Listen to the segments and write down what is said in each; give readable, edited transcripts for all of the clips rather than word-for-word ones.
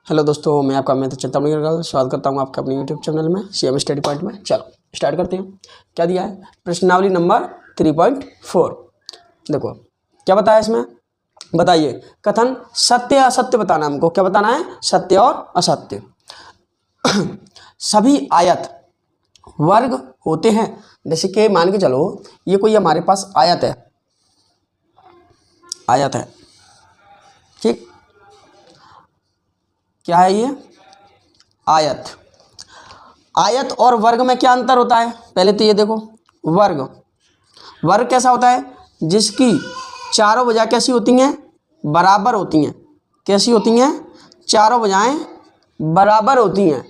Hello दोस्तों, मैं आपका मित्र चिंतामणि अग्रवाल स्वागत करता हूं आपके अपने यूट्यूब चैनल में सीएम स्टडी पॉइंट में। चलो स्टार्ट करते हैं। क्या दिया है? प्रश्नावली नंबर 3.4। देखो क्या बताया इसमें, बताइए। कथन सत्य असत्य बताना हमको। क्या बताना है? सत्य और असत्य। सभी आयत वर्ग होते हैं। जैसे कि मान के चलो ये कोई हमारे पास आयत है, आयत है, ठीक। क्या है ये? आयत। आयत और वर्ग में क्या अंतर होता है? पहले तो ये देखो, वर्ग, वर्ग कैसा होता है? जिसकी चारों भुजाएं कैसी होती हैं? बराबर होती हैं। कैसी होती हैं? चारों भुजाएं बराबर होती हैं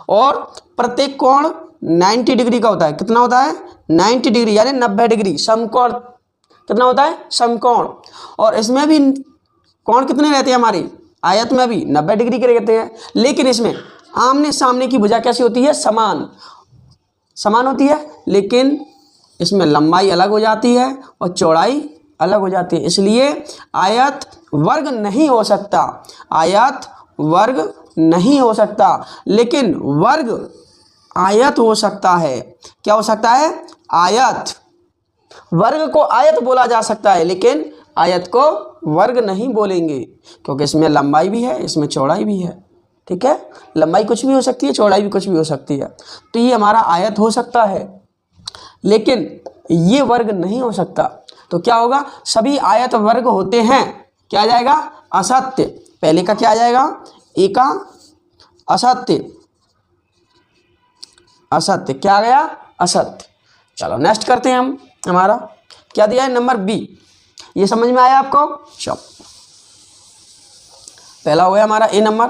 और प्रत्येक कोण 90 डिग्री का होता है। कितना होता है? 90 डिग्री यानी 90 डिग्री। समकोण कितना होता है? समकोण। और इसमें भी कोण कितने रहते हैं? हमारी आयत में भी 90 डिग्री के रहते हैं, लेकिन इसमें आमने सामने की भुजा कैसी होती है? समान, समान होती है, लेकिन इसमें लंबाई अलग हो जाती है और चौड़ाई अलग हो जाती है। इसलिए आयत वर्ग नहीं हो सकता, आयत वर्ग नहीं हो सकता, लेकिन वर्ग आयत हो सकता है। क्या हो सकता है? आयत। वर्ग को आयत बोला जा सकता है, लेकिन आयत को वर्ग नहीं बोलेंगे, क्योंकि इसमें लंबाई भी है, इसमें चौड़ाई भी है। ठीक है, लंबाई कुछ भी हो सकती है, चौड़ाई भी कुछ भी हो सकती है। तो ये हमारा आयत हो सकता है, लेकिन ये वर्ग नहीं हो सकता। तो क्या होगा? सभी आयत वर्ग होते हैं। क्या आ जाएगा? असत्य। पहले का क्या आ जाएगा? ए का असत्य, असत्य। क्या आ गया? असत्य। चलो नेक्स्ट करते हैं हम। हमारा क्या दिया है? Number B. ये समझ में आया आपको? चलो, पहला हो गया हमारा ए नंबर।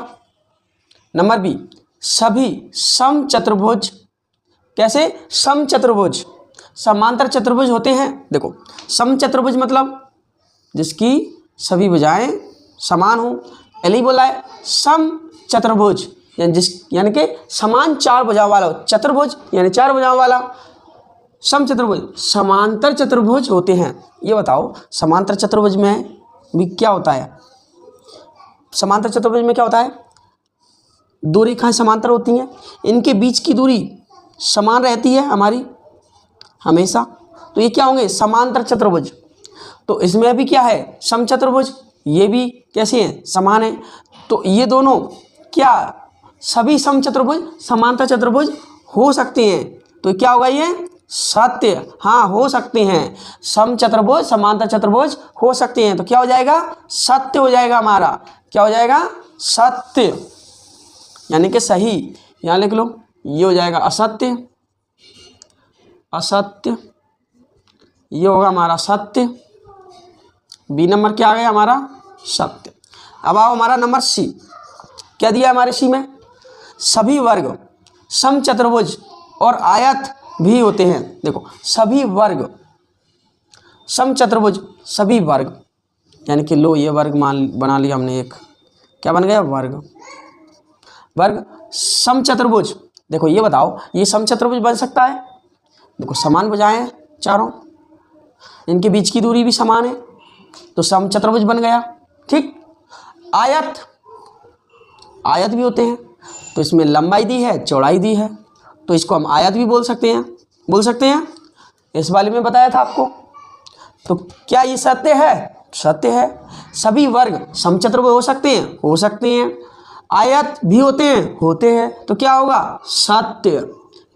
नंबर बी, सभी समचतुर्भुज। कैसे? समचतुर्भुज, समांतर चतुर्भुज होते हैं। देखो, समचतुर्भुज मतलब जिसकी सभी भुजाएं समान हो। पहले ही बोला है समचतुर्भुज, यानी कि समान चार भुजाओं वाला। चतुर्भुज यानी चार भुजाओं वाला। समचतुर्भुज समांतर चतुर्भुज होते हैं। ये बताओ, समांतर चतुर्भुज में भी क्या होता है? समांतर चतुर्भुज में क्या होता है? दो रेखाएं समांतर होती हैं, इनके बीच की दूरी समान रहती है हमारी हमेशा। तो ये क्या होंगे? समांतर चतुर्भुज। तो इसमें भी क्या है? समचतुर्भुज। ये भी कैसे हैं? समान है। तो ये दोनों क्या सभी समचतुर्भुज समांतर चतुर्भुज हो सकते हैं। तो क्या होगा? ये सत्य। हाँ, हो सकते हैं। समचतुर्भुज समांतर चतुर्भुज हो सकते हैं। तो क्या हो जाएगा? सत्य हो जाएगा हमारा। क्या हो जाएगा? सत्य, यानी कि सही। यहाँ लिख लो, ये हो जाएगा असत्य, असत्य। ये होगा हमारा सत्य। बी नंबर क्या आ गया हमारा? सत्य। अब आओ हमारा नंबर सी। क्या दिया हमारे सी में? सभी वर्ग समचतुर्भुज और आयत भी होते हैं। देखो, सभी वर्ग समचतुर्भुज, सभी वर्ग, यानी कि लो ये वर्ग मान बना लिया हमने एक। क्या बन गया? वर्ग। वर्ग समचतुर्भुज। देखो ये बताओ, ये समचतुर्भुज बन सकता है? देखो, समान भुजाएं हैं चारों, इनके बीच की दूरी भी समान है, तो समचतुर्भुज बन गया। ठीक। आयत, आयत भी होते हैं, तो इसमें लंबाई दी है, चौड़ाई दी है, तो इसको हम आयत भी बोल सकते हैं, बोल सकते हैं। इस वाले में बताया था आपको। तो क्या ये सत्य है? सत्य है। सभी वर्ग समचतुर्भुज हो सकते हैं, हो सकते हैं। आयत भी होते हैं, होते हैं। तो क्या होगा? सत्य।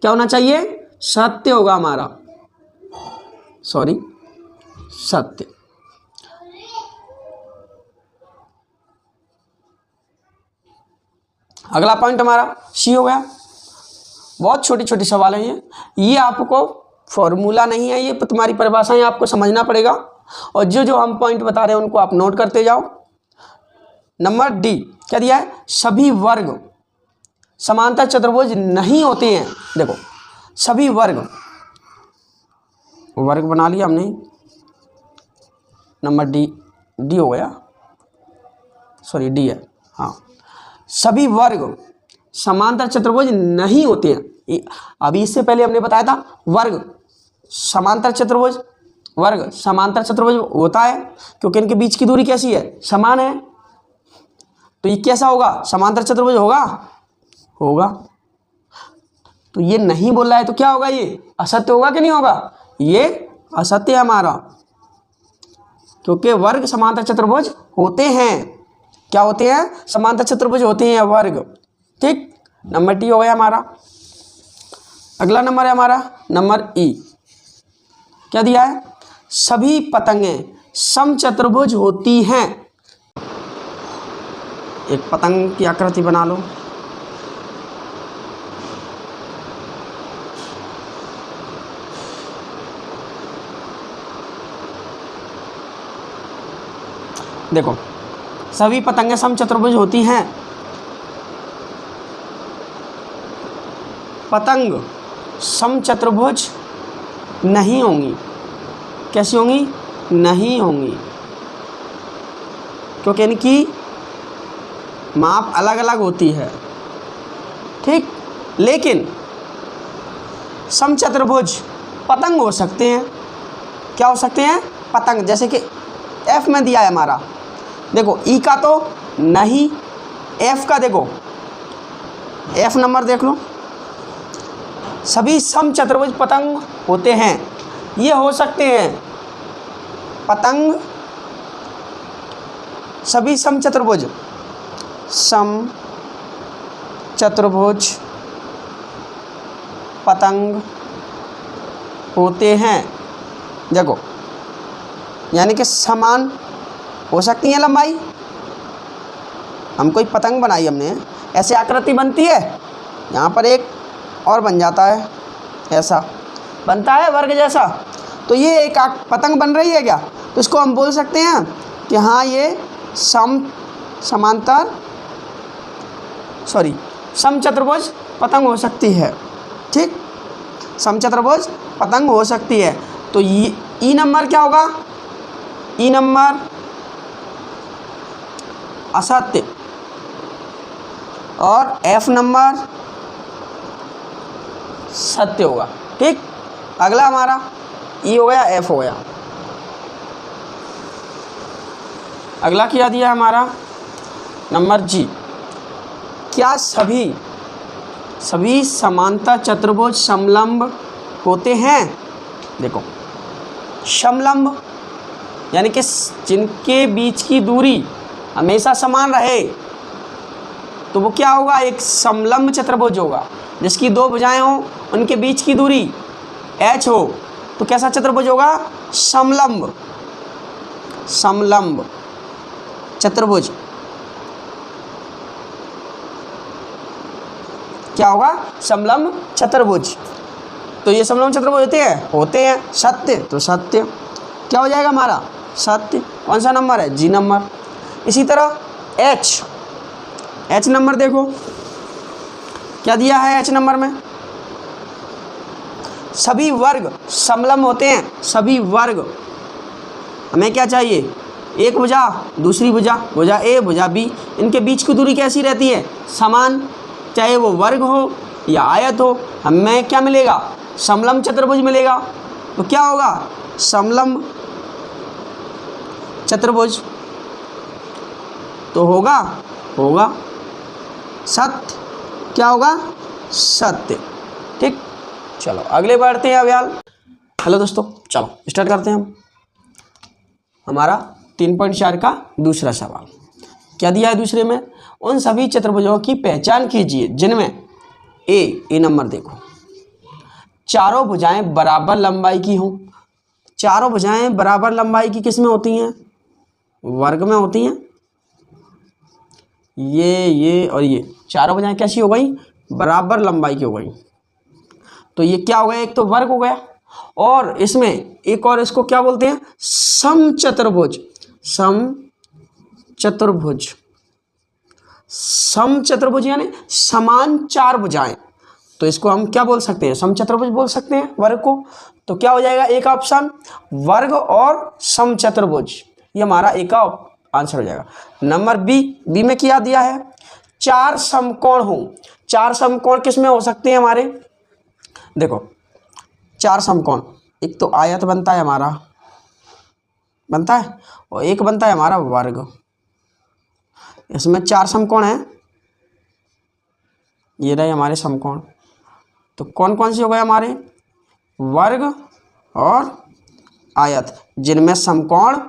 क्या होना चाहिए? सत्य होगा हमारा, सॉरी, सत्य। अगला पॉइंट हमारा सी हो गया। बहुत छोटी छोटी सवाल हैं ये आपको फॉर्मूला नहीं है, ये तुम्हारी परिभाषाएं आपको समझना पड़ेगा, और जो जो हम पॉइंट बता रहे हैं उनको आप नोट करते जाओ। नंबर डी क्या दिया है? सभी वर्ग समांतर चतुर्भुज नहीं होते हैं। देखो, सभी वर्ग, वर्ग बना लिया हमने, नंबर डी, डी हो गया, सॉरी डी है। हाँ, सभी वर्ग समांतर चतुर्भुज नहीं होते हैं। अभी इससे पहले हमने बताया था वर्ग समांतर चतुर्भुज, वर्ग समांतर चतुर्भुज होता है क्योंकि इनके बीच की दूरी कैसी है? समान है। तो ये कैसा होगा, समांतर चतुर्भुज होगा, होगा। तो ये नहीं बोल रहा है तो क्या होगा, ये असत्य होगा कि नहीं होगा, ये असत्य है हमारा, क्योंकि वर्ग समांतर चतुर्भुज होते हैं। क्या होते हैं, समांतर चतुर्भुज होते हैं वर्ग। ठीक, नंबर टी हो गया हमारा। अगला नंबर है हमारा नंबर ई। क्या दिया है, सभी पतंगें समचतुर्भुज होती हैं। एक पतंग की आकृति बना लो। देखो, सभी पतंगें समचतुर्भुज होती हैं। पतंग समचतुर्भुज नहीं होंगी। कैसी होंगी, नहीं होंगी, क्योंकि इनकी माप अलग अलग होती है। ठीक, लेकिन समचतुर्भुज पतंग हो सकते हैं। क्या हो सकते हैं, पतंग। जैसे कि एफ में दिया है हमारा, देखो ई का तो नहीं, एफ का देखो, एफ नंबर देख लो, सभी समचतुर्भुज पतंग होते हैं। ये हो सकते हैं पतंग सभी समचतुर्भुज, समचतुर्भुज पतंग होते हैं। देखो, यानी कि समान हो सकती है लंबाई। हम कोई पतंग बनाई हमने, ऐसे आकृति बनती है, यहाँ पर एक और बन जाता है, ऐसा बनता है वर्ग जैसा। तो ये एक पतंग बन रही है क्या, तो इसको हम बोल सकते हैं कि हाँ ये समचतुर्भुज पतंग हो सकती है। ठीक, समचतुर्भुज पतंग हो सकती है। तो ये ई नंबर क्या होगा, ई नंबर असत्य, और एफ नंबर सत्य होगा। ठीक, अगला हमारा ई हो गया, एफ हो गया। अगला क्या दिया हमारा नंबर जी। क्या सभी समांतर चतुर्भुज समलंब होते हैं। देखो, समलंब यानी कि जिनके बीच की दूरी हमेशा समान रहे, तो वो क्या होगा, एक समलंब चतुर्भुज होगा। जिसकी दो भुजाएं हों, उनके बीच की दूरी h हो, तो कैसा चतुर्भुज होगा, समलंब, समलंब चतुर्भुज। क्या होगा, समलंब चतुर्भुज। तो ये समलंब चतुर्भुज होते हैं, सत्य, तो सत्य क्या हो जाएगा हमारा, सत्य। कौन सा नंबर है, जी नंबर। इसी तरह एच नंबर देखो, क्या दिया है एच नंबर में, सभी वर्ग समलंब होते हैं। सभी वर्ग, हमें क्या चाहिए, एक भुजा दूसरी भुजा, भुजा ए भुजा बी, इनके बीच की दूरी कैसी रहती है, समान, चाहे वो वर्ग हो या आयत हो, हमें क्या मिलेगा, समलंब चतुर्भुज मिलेगा। तो क्या होगा, समलंब चतुर्भुज। तो होगा सत्य। क्या होगा, सत्य। ठीक, चलो अगले बढ़ते हैं अभ्याल। हेलो दोस्तों, चलो स्टार्ट करते हैं हम हमारा 3.4 का दूसरा सवाल। क्या दिया है दूसरे में, उन सभी चतुर्भुजों की पहचान कीजिए जिनमें ए नंबर देखो, चारों भुजाएं बराबर लंबाई की हों। चारों भुजाएं बराबर लंबाई की किस में होती हैं, वर्ग में होती हैं। ये और ये चारों भुजाएं कैसी हो गई, बराबर लंबाई की हो गई। तो ये क्या हो गया, एक तो वर्ग हो गया, और इसमें एक और, इसको क्या बोलते हैं, समचतुर्भुज। समचतुर्भुज यानी समान चार भुजाएं, तो इसको हम क्या बोल सकते हैं, समचतुर्भुज बोल सकते हैं वर्ग को। तो क्या हो जाएगा, एक ऑप्शन वर्ग और समचतुर्भुज, ये हमारा एक का आंसर हो जाएगा। नंबर बी में क्या दिया है, चार समकोण हो। चार समकोण किस में हो सकते हैं हमारे, देखो चार समकोण, एक तो आयत बनता है हमारा, बनता है, और एक बनता है हमारा वर्ग। इसमें 4 समकोण हैं, ये रहे हमारे समकोण। तो कौन कौन से हो गए हमारे? वर्ग और आयत, जिनमें समकोण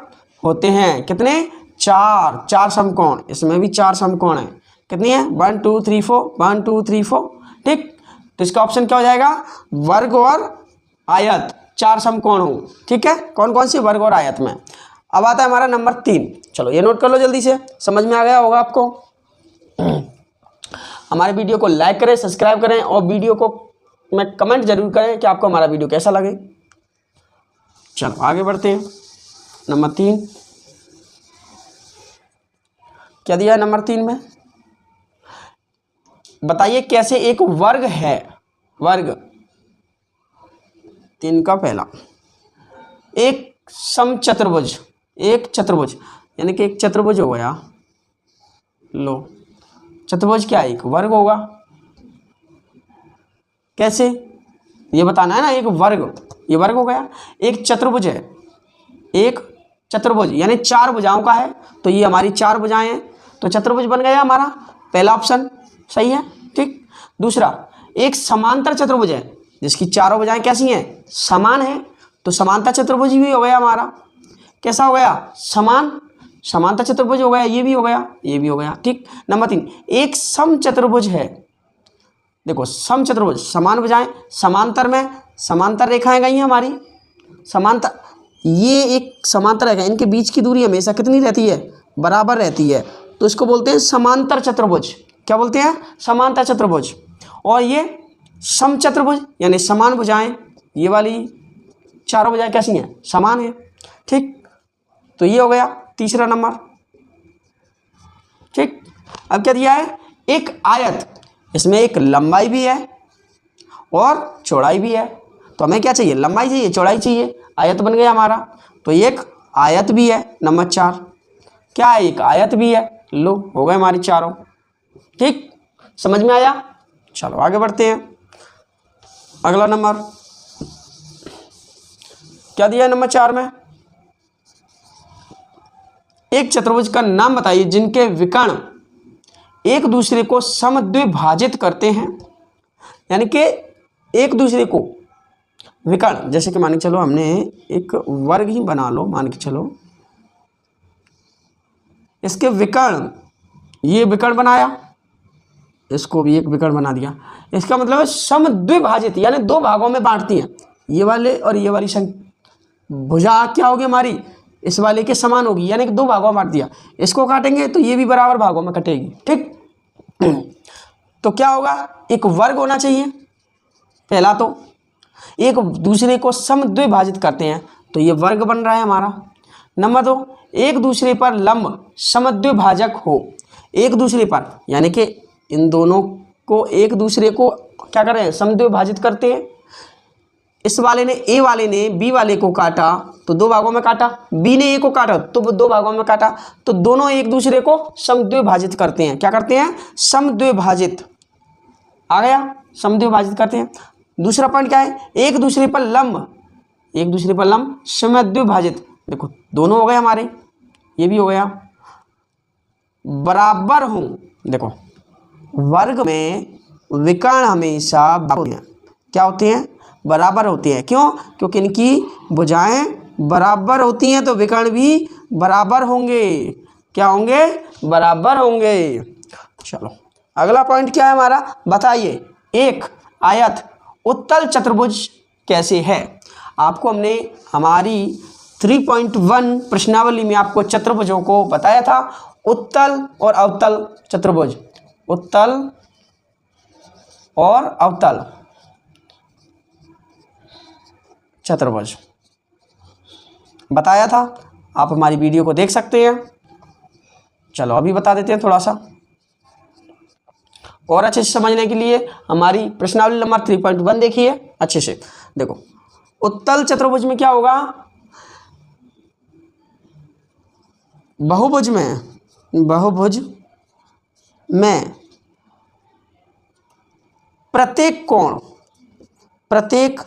होते हैं कितने? 4 समकोण। इसमें भी 4 समकोण हैं। कितनी है? 1 2 3 4, 1 2 3 4। ठीक, तो इसका ऑप्शन क्या हो जाएगा? वर्ग और आयत, 4 समकोण हो। ठीक है, कौन कौन सी? वर्ग और आयत में। अब आता है हमारा नंबर 3। चलो ये नोट कर लो जल्दी से, समझ में आ गया होगा आपको। हमारे वीडियो को लाइक करें, सब्सक्राइब करें और वीडियो को में कमेंट जरूर करें कि आपको हमारा वीडियो कैसा लगे। चलो आगे बढ़ते हैं। नंबर 3 क्या दिया है? नंबर 3 में बताइए कैसे एक वर्ग है। वर्ग 3 का पहला, एक समचतुर्भुज, एक चतुर्भुज, यानी कि एक चतुर्भुज हो गया। लो, चतुर्भुज क्या है? एक वर्ग होगा। कैसे? ये बताना है ना। एक वर्ग, ये वर्ग हो गया। एक चतुर्भुज है, एक चतुर्भुज यानी 4 भुजाओं का है, तो ये हमारी 4 भुजाएं हैं, तो चतुर्भुज बन गया हमारा। पहला ऑप्शन सही है। ठीक, दूसरा एक समांतर चतुर्भुज है जिसकी चारों भुजाएं कैसी हैं? समान है, तो समांतर चतुर्भुज भी हो गया हमारा। कैसा हो गया? समान, समांतर चतुर्भुज हो गया। ये भी हो गया, ये भी हो गया। ठीक, नंबर 3 एक समचतुर्भुज है। देखो समचतुर्भुज, समान भुजाएं, समांतर में समांतर रेखाएं गई हैं हमारी। समांतर, ये एक समांतर रेखा, इनके बीच की दूरी हमेशा कितनी रहती है? बराबर रहती है, तो इसको बोलते हैं समांतर चतुर्भुज। क्या बोलते हैं? समांतर चतुर्भुज। और ये समचतुर्भुज यानी समान भुजाएं, ये वाली चारों भुजाएं कैसी हैं? समान है। ठीक, तो ये हो गया तीसरा नंबर। ठीक, अब क्या दिया है? एक आयत, इसमें एक लंबाई भी है और चौड़ाई भी है। तो हमें क्या चाहिए? लंबाई चाहिए, चौड़ाई चाहिए। आयत बन गया हमारा, तो एक आयत भी है। नंबर 4 क्या है? एक आयत भी है। लो, हो गए हमारी चारों। ठीक, समझ में आया? चलो आगे बढ़ते हैं। अगला नंबर क्या दिया है? नंबर 4 में एक चतुर्भुज का नाम बताइए जिनके विकर्ण एक दूसरे को समद्विभाजित करते हैं। यानी कि एक दूसरे को विकर्ण, जैसे कि मान के चलो हमने एक वर्ग ही बना लो, मान के चलो इसके विकर्ण, ये विकर्ण बनाया, इसको भी एक विकर्ण बना दिया। इसका मतलब है समद्विभाजित, यानी 2 भागों में बांटती हैं। ये वाले और ये वाली भुजा क्या होगी हमारी? इस वाले के समान होगी, यानी कि 2 भागों में बांट दिया। इसको काटेंगे तो ये भी बराबर भागों में कटेगी। ठीक, तो क्या होगा? एक वर्ग होना चाहिए पहला, तो एक दूसरे को समद्विभाजित करते हैं, तो ये वर्ग बन रहा है हमारा। नंबर 2 एक दूसरे पर लंब समद्विभाजक हो। एक दूसरे पर यानी कि इन दोनों को एक दूसरे को क्या कर रहे हैं? समद्विभाजित करते हैं। इस वाले ने, ए वाले ने बी वाले को काटा तो 2 भागों में काटा, बी ने ए को काटा तो 2 भागों में काटा, तो दोनों एक दूसरे को समद्विभाजित करते हैं। क्या करते हैं? समद्विभाजित। आ गया, समद्विभाजित करते हैं। दूसरा पॉइंट क्या है? एक दूसरे पर लंब, एक दूसरे पर लंब समद्विभाजित। देखो दोनों हो गए हमारे, ये भी हो गया। बराबर हूं, देखो वर्ग में विकर्ण हमेशा क्या होते हैं? बराबर होते हैं। क्यों? क्योंकि इनकी भुजाएं बराबर होती हैं, तो विकर्ण भी बराबर होंगे। क्या होंगे? बराबर होंगे। चलो अगला पॉइंट क्या है हमारा? बताइए एक आयत उत्तल चतुर्भुज कैसे है। आपको हमने हमारी 3.1 प्रश्नावली में आपको चतुर्भुजों को बताया था, उत्तल और अवतल चतुर्भुज, उत्तल और अवतल चतुर्भुज बताया था। आप हमारी वीडियो को देख सकते हैं। चलो अभी बता देते हैं थोड़ा सा और अच्छे से समझने के लिए। हमारी प्रश्नावली नंबर 3.1 देखिए अच्छे से। देखो उत्तल चतुर्भुज में क्या होगा? बहुभुज में प्रत्येक कोण, प्रत्येक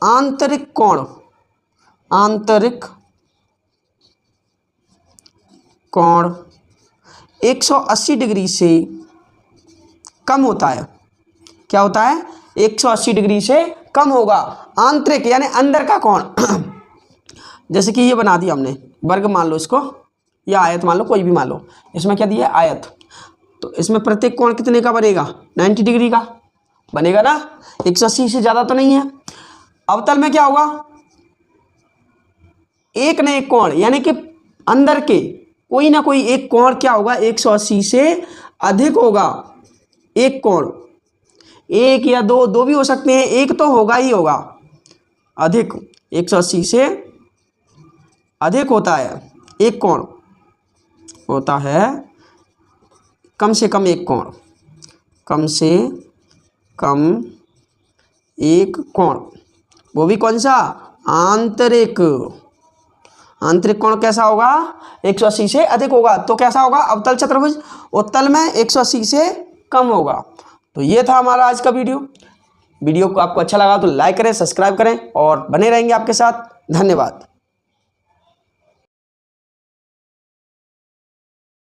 आंतरिक कोण, आंतरिक कोण 180 डिग्री से कम होता है। क्या होता है? 180 डिग्री से कम होगा। आंतरिक यानी अंदर का कोण जैसे कि ये बना दिया हमने, वर्ग मान लो इसको, या आयत मान लो, कोई भी मान लो। इसमें क्या दिया है? आयत। तो इसमें प्रत्येक कोण कितने का बनेगा? 90 डिग्री का बनेगा ना, 180 से ज़्यादा तो नहीं है। अवतल में क्या होगा? एक न एक कोण, यानी कि अंदर के कोई ना कोई एक कोण क्या होगा? 180 से अधिक होगा। एक कोण, एक या दो, दो भी हो सकते हैं, एक तो होगा ही होगा। अधिक 180 से अधिक होता है एक कोण, होता है कम से कम एक कोण, कम से कम एक कोण, वो भी कौन सा? आंतरिक। आंतरिक कोण कैसा होगा? 180 से अधिक होगा। तो कैसा होगा? अवतल चतुर्भुज उत्तल में 180 से कम होगा। तो ये था हमारा आज का वीडियो को आपको अच्छा लगा तो लाइक करें, सब्सक्राइब करें और बने रहेंगे आपके साथ। धन्यवाद।